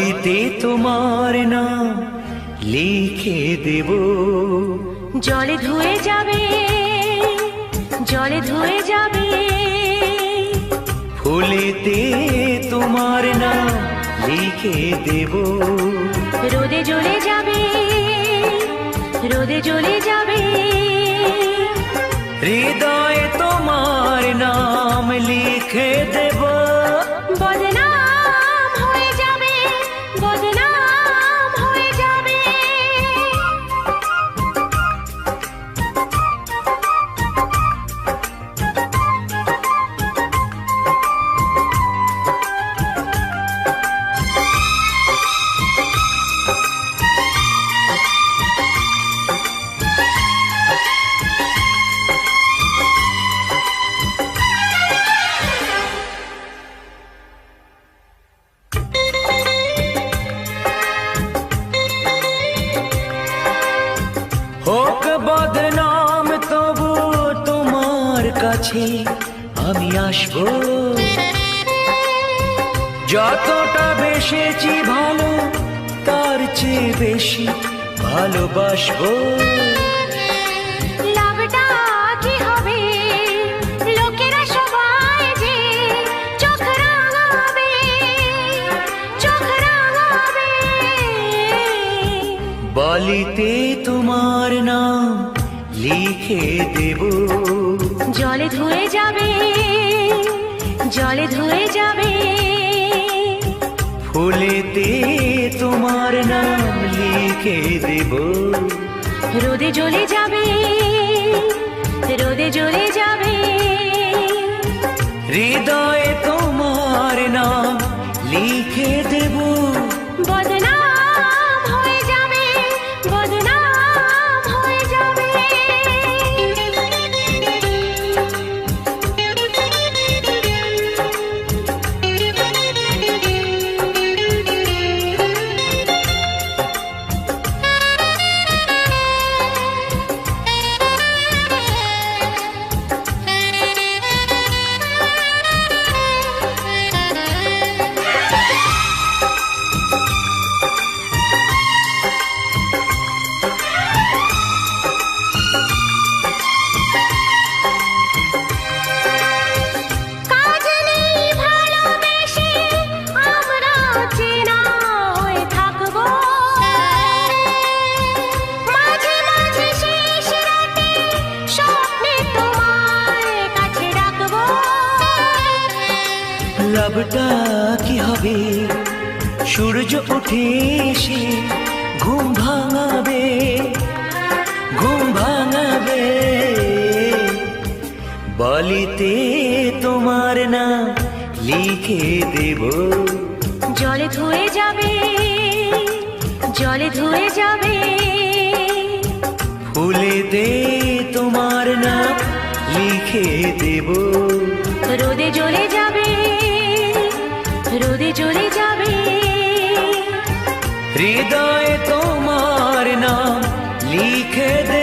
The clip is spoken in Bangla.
বালিতে তোমার নাম লিখে দেব। জলে ধুয়ে যাবে, জলে ধুয়ে যাবে, ফুলেতে তোমার নাম লিখে দেব। রোদে জ্বলে যাবে, রোদে জ্বলে যাবে, হৃদয়ে তোমার নাম লিখে দেব। বদনাম হয়ে যাবে, বদনাম হয়ে যাবে। হোক বদনাম তবু তোমার কাছে আমি আসবো। যতটা বেসেছি ভালো তার চেয়ে বেশি ভালোবাসবো। লাভটা কি হবে, লোকেরা সবাই যে চোখ রাঙাবে, চোখ রাঙাবে। বালিতে তোমার নাম লিখে দেব। জলে ধুয়ে যাবে, জলে ধুয়ে যাবে, ফুলেতে তোমার নাম লিখে দেব। রোদে জ্বলে যাবে, রোদে জ্বলে যাবে, হৃদয়ে তোমার নাম লিখে দেব। বদনাম হয়ে যাবে, বদনাম হয়ে যাবে। কাজ নেই ভালোবেসে আমরা চেনা হয়ে থাকবো, মাঝে মাঝে শেষ রাতে স্বপ্নে তোমার কাছে ডাকবো। লাভটা কি হবে, সূর্য উঠে এসে ঘুম ভাঙাবে, ঘুম ভাঙাবে। বালিতে তোমার নাম লিখে দেব। জলে ধুয়ে যাবে, জলে ধুয়ে যাবে, ফুলেতে তোমার নাম লিখে দেব। রোদে জ্বলে যাবে, রোদে জ্বলে যাবে, হৃদয়ে তোমার নাম লিখে দেব।